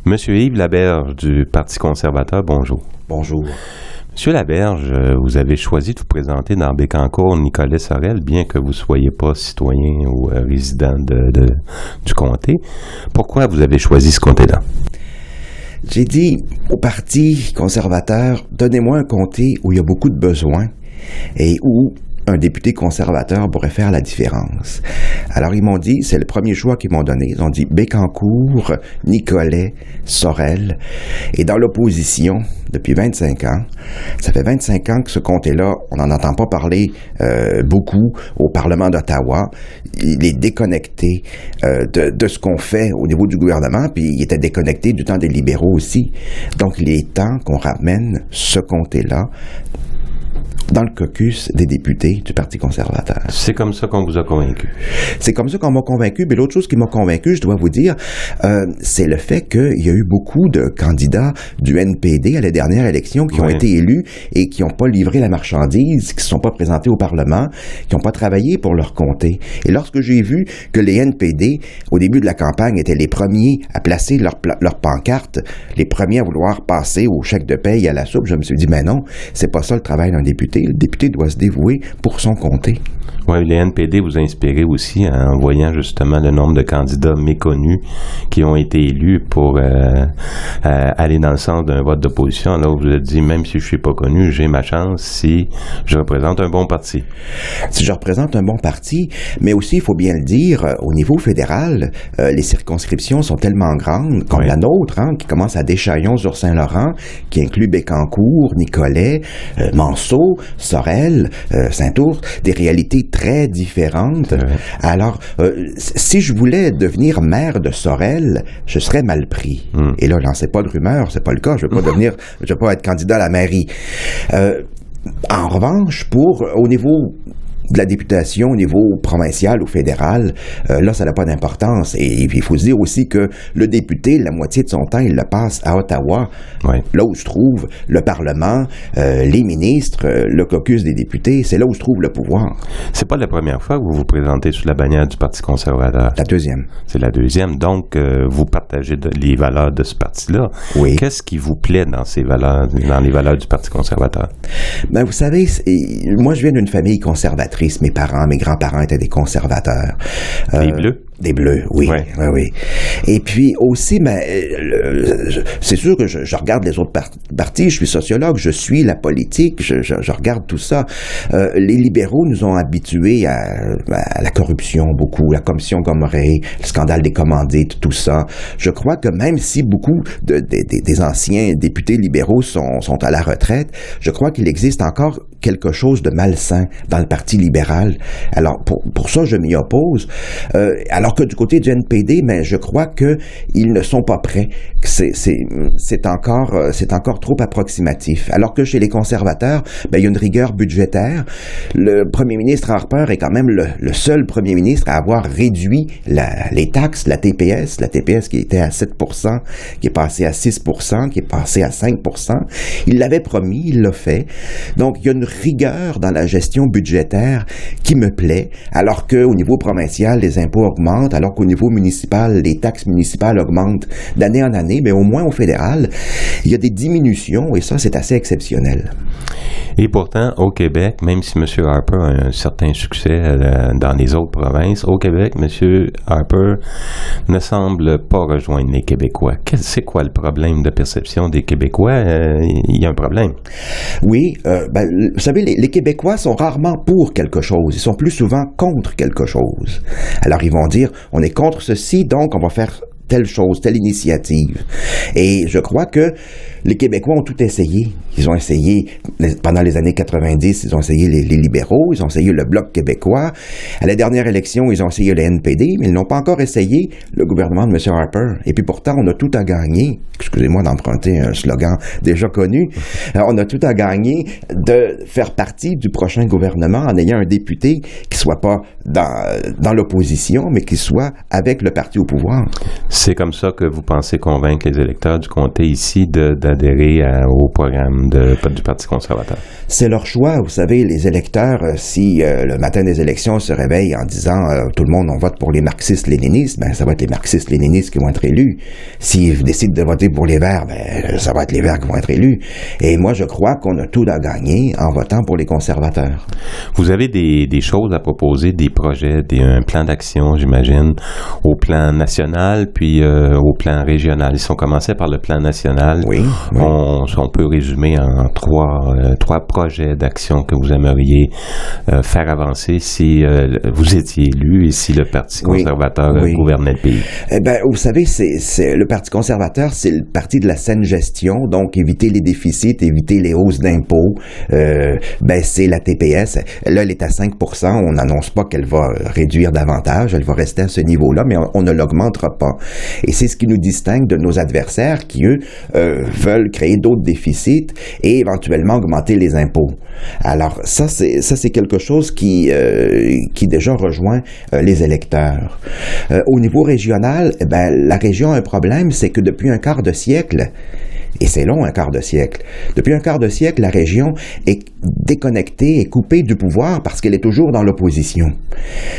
Monsieur Yves Laberge du Parti conservateur, bonjour. Bonjour. Monsieur Laberge, vous avez choisi de vous présenter dans Bécancour Nicolet Sorel, bien que vous ne soyez pas citoyen ou résident du comté. Pourquoi vous avez choisi ce comté-là? J'ai dit au Parti conservateur, donnez-moi un comté où il y a beaucoup de besoins et où un député conservateur pourrait faire la différence. Alors, ils m'ont dit, c'est le premier choix qu'ils m'ont donné. Ils ont dit Bécancour, Nicolet, Sorel. Et dans l'opposition, depuis 25 ans, ça fait 25 ans que ce comté-là, on n'en entend pas parler beaucoup au Parlement d'Ottawa. Il est déconnecté de ce qu'on fait au niveau du gouvernement, puis il était déconnecté du temps des libéraux aussi. Donc, il est temps qu'on ramène ce comté-là dans le caucus des députés du Parti conservateur. C'est comme ça qu'on vous a convaincu. C'est comme ça qu'on m'a convaincu. Mais l'autre chose qui m'a convaincu, je dois vous dire, c'est le fait qu'il y a eu beaucoup de candidats du NPD à la dernière élection qui ont été élus et qui n'ont pas livré la marchandise, qui ne se sont pas présentés au Parlement, qui n'ont pas travaillé pour leur comté. Et lorsque j'ai vu que les NPD, au début de la campagne, étaient les premiers à placer leur pancarte, les premiers à vouloir passer au chèque de paye à la soupe, je me suis dit, mais non, c'est pas ça le travail d'un député. Le député doit se dévouer pour son comté. Oui, les NPD vous a inspiré aussi en voyant justement le nombre de candidats méconnus qui ont été élus pour aller dans le sens d'un vote d'opposition. Là, vous vous êtes dit, même si je suis pas connu, j'ai ma chance si je représente un bon parti. Si je représente un bon parti, mais aussi, il faut bien le dire, au niveau fédéral, les circonscriptions sont tellement grandes, comme la nôtre, qui commence à Deschaillons-sur-Saint-Laurent, qui inclut Bécancour, Nicolet, Manceau, Sorel, Saint-Ours, des réalités très différentes. Alors, si je voulais devenir maire de Sorel, je serais mal pris. Et là, lancez pas de rumeurs, c'est pas le cas. Je veux pas être candidat à la mairie. En revanche, au niveau de la députation au niveau provincial ou fédéral, là, ça n'a pas d'importance. Et il faut se dire aussi que le député, la moitié de son temps, il le passe à Ottawa, là où se trouve le Parlement, les ministres, le caucus des députés, c'est là où se trouve le pouvoir. C'est pas la première fois que vous vous présentez sous la bannière du Parti conservateur. La deuxième. C'est la deuxième. Donc, vous partagez les valeurs de ce parti-là. Oui. Qu'est-ce qui vous plaît dans ces valeurs, dans les valeurs du Parti conservateur? Ben, vous savez, moi, je viens d'une famille conservatrice. Mes parents, mes grands-parents étaient des conservateurs. Des Bleus? Des Bleus, oui. Oui. Et puis aussi, c'est sûr que je regarde les autres partis, je suis sociologue, je suis la politique, je regarde tout ça. Les libéraux nous ont habitués à la corruption beaucoup, la commission Gomeray, le scandale des commandites, tout ça. Je crois que même si beaucoup des anciens députés libéraux sont à la retraite, je crois qu'il existe encore quelque chose de malsain dans le Parti libéral. Alors, pour ça, je m'y oppose. Alors que du côté du NPD, mais je crois que ils ne sont pas prêts. C'est encore trop approximatif. Alors que chez les conservateurs, il y a une rigueur budgétaire. Le premier ministre Harper est quand même le seul premier ministre à avoir réduit les taxes, la TPS qui était à 7%, qui est passée à 6%, qui est passée à 5%. Il l'avait promis, il l'a fait. Donc, il y a une rigueur dans la gestion budgétaire qui me plaît, alors qu'au niveau provincial, les impôts augmentent, alors qu'au niveau municipal, les taxes municipales augmentent d'année en année, mais au moins au fédéral, il y a des diminutions, et ça, c'est assez exceptionnel. Et pourtant, au Québec, même si M. Harper a un certain succès dans les autres provinces, au Québec, M. Harper ne semble pas rejoindre les Québécois. C'est quoi le problème de perception des Québécois? Il y a un problème. Oui, vous savez, les Québécois sont rarement pour quelque chose. Ils sont plus souvent contre quelque chose. Alors, ils vont dire, on est contre ceci, donc on va faire telle chose, telle initiative. Et je crois que les Québécois ont tout essayé. Ils ont essayé, pendant les années 90, ils ont essayé les libéraux, ils ont essayé le Bloc québécois. À la dernière élection, ils ont essayé le NPD, mais ils n'ont pas encore essayé le gouvernement de M. Harper. Et puis pourtant, on a tout à gagner. Excusez-moi d'emprunter un slogan déjà connu. Alors, on a tout à gagner de faire partie du prochain gouvernement en ayant un député qui soit pas dans l'opposition, mais qui soit avec le parti au pouvoir. C'est comme ça que vous pensez convaincre les électeurs du comté ici d'adhérer au programme du Parti conservateur? C'est leur choix. Vous savez, les électeurs, si le matin des élections se réveillent en disant tout le monde, on vote pour les marxistes-léninistes, ben ça va être les marxistes-léninistes qui vont être élus. S'ils décident de voter pour les Verts, ben ça va être les Verts qui vont être élus. Et moi, je crois qu'on a tout à gagner en votant pour les conservateurs. Vous avez des choses à proposer, des projets, un plan d'action, j'imagine, au plan national, puis au plan régional. Si on commençait par le plan national, oui. On peut résumer en trois projets d'action que vous aimeriez faire avancer si vous étiez élu et si le Parti conservateur gouvernait le pays. Eh ben, vous savez, c'est le Parti conservateur, c'est le parti de la saine gestion, donc éviter les déficits, éviter les hausses d'impôts, baisser la TPS. Là, elle est à 5%, on n'annonce pas qu'elle va réduire davantage, elle va rester à ce niveau-là, mais on ne l'augmentera pas. Et c'est ce qui nous distingue de nos adversaires qui, eux, veulent créer d'autres déficits et éventuellement augmenter les impôts. Alors, ça c'est quelque chose qui déjà rejoint les électeurs. Au niveau régional, la région a un problème, c'est que depuis un quart de siècle, et c'est long, un quart de siècle. Depuis un quart de siècle, la région est déconnectée et coupée du pouvoir parce qu'elle est toujours dans l'opposition.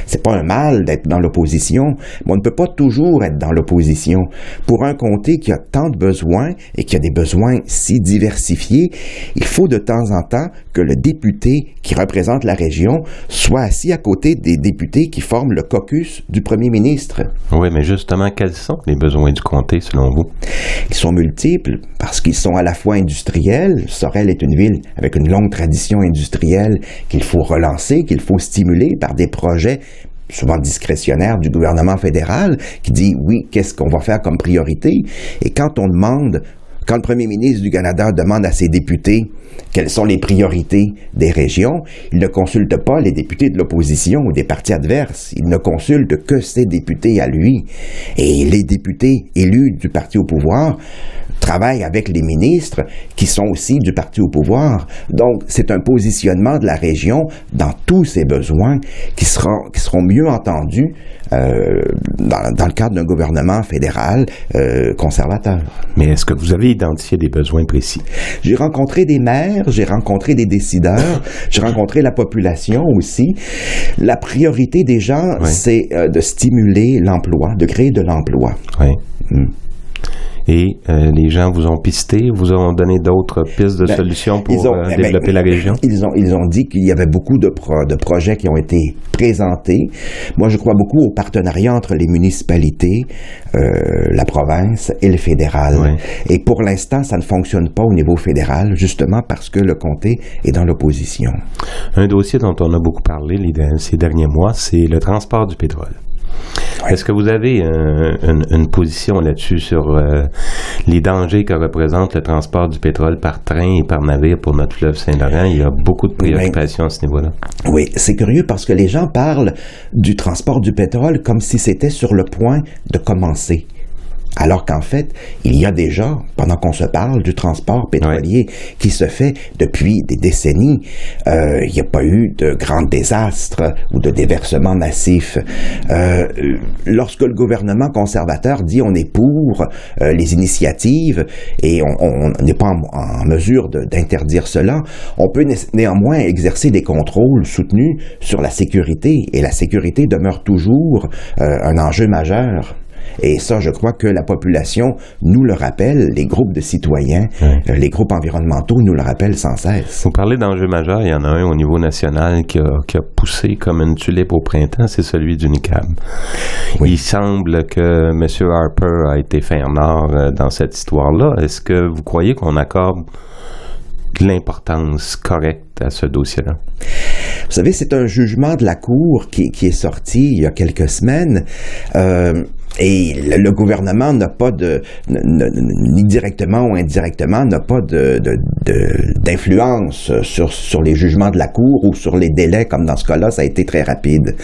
C'est pas un mal d'être dans l'opposition, mais on ne peut pas toujours être dans l'opposition. Pour un comté qui a tant de besoins et qui a des besoins si diversifiés, il faut de temps en temps que le député qui représente la région soit assis à côté des députés qui forment le caucus du premier ministre. Oui, mais justement, quels sont les besoins du comté, selon vous? Ils sont multiples parce qu'ils sont à la fois industriels. Sorel est une ville avec une longue tradition industrielle qu'il faut relancer, qu'il faut stimuler par des projets souvent discrétionnaires du gouvernement fédéral qui dit oui, qu'est-ce qu'on va faire comme priorité? Et quand le premier ministre du Canada demande à ses députés quelles sont les priorités des régions, il ne consulte pas les députés de l'opposition ou des partis adverses. Il ne consulte que ses députés à lui. Et les députés élus du parti au pouvoir travaillent avec les ministres qui sont aussi du parti au pouvoir. Donc, c'est un positionnement de la région dans tous ses besoins qui seront mieux entendus dans le cadre d'un gouvernement fédéral conservateur. Mais est-ce que vous avez identifié des besoins précis? J'ai rencontré des maires, j'ai rencontré des décideurs, j'ai rencontré la population aussi. La priorité des gens, c'est de stimuler l'emploi, de créer de l'emploi. Oui. Et les gens vous ont pisté, vous ont donné d'autres pistes de solutions pour développer la région? Ils ont dit qu'il y avait beaucoup de projets qui ont été présentés. Moi, je crois beaucoup au partenariat entre les municipalités, la province et le fédéral. Oui. Et pour l'instant, ça ne fonctionne pas au niveau fédéral, justement parce que le comté est dans l'opposition. Un dossier dont on a beaucoup parlé ces derniers mois, c'est le transport du pétrole. Oui. Est-ce que vous avez une position là-dessus sur les dangers que représente le transport du pétrole par train et par navire pour notre fleuve Saint-Laurent? Il y a beaucoup de préoccupations à ce niveau-là. Oui, c'est curieux parce que les gens parlent du transport du pétrole comme si c'était sur le point de commencer. Alors qu'en fait, il y a déjà, pendant qu'on se parle, du transport pétrolier qui se fait depuis des décennies. Il n'y a pas eu de grands désastres ou de déversements massifs. Lorsque le gouvernement conservateur dit on est pour les initiatives et on n'est pas en mesure d'interdire cela, on peut néanmoins exercer des contrôles soutenus sur la sécurité. Et la sécurité demeure toujours un enjeu majeur. Et ça, je crois que la population nous le rappelle, les groupes de citoyens, les groupes environnementaux nous le rappellent sans cesse. Vous parlez d'enjeux majeurs, il y en a un au niveau national qui a poussé comme une tulipe au printemps, c'est celui du NICAB. Oui. Il semble que M. Harper a été fin renard dans cette histoire-là. Est-ce que vous croyez qu'on accorde l'importance correcte à ce dossier-là? Vous savez, c'est un jugement de la Cour qui est sorti il y a quelques semaines. Et le gouvernement n'a pas ni directement ou indirectement, n'a pas d'influence sur les jugements de la Cour ou sur les délais, comme dans ce cas-là, ça a été très rapide.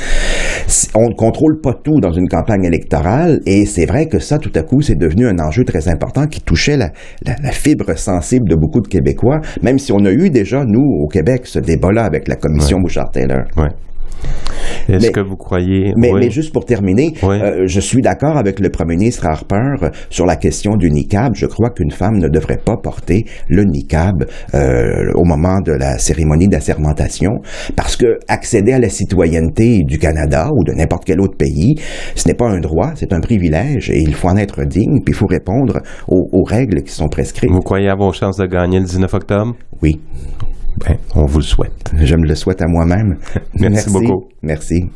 On ne contrôle pas tout dans une campagne électorale, et c'est vrai que ça, tout à coup, c'est devenu un enjeu très important qui touchait la fibre sensible de beaucoup de Québécois, même si on a eu déjà, nous, au Québec, ce débat-là avec la commission Bouchard-Taylor. Oui. Est-ce que vous croyez... Mais juste pour terminer, oui. Je suis d'accord avec le premier ministre Harper sur la question du niqab. Je crois qu'une femme ne devrait pas porter le niqab au moment de la cérémonie d'assermentation, parce que accéder à la citoyenneté du Canada ou de n'importe quel autre pays, ce n'est pas un droit, c'est un privilège, et il faut en être digne, puis il faut répondre aux règles qui sont prescrites. Vous croyez avoir chance de gagner le 19 octobre? Oui. Ben, on vous le souhaite. Je me le souhaite à moi-même. Merci beaucoup. Merci.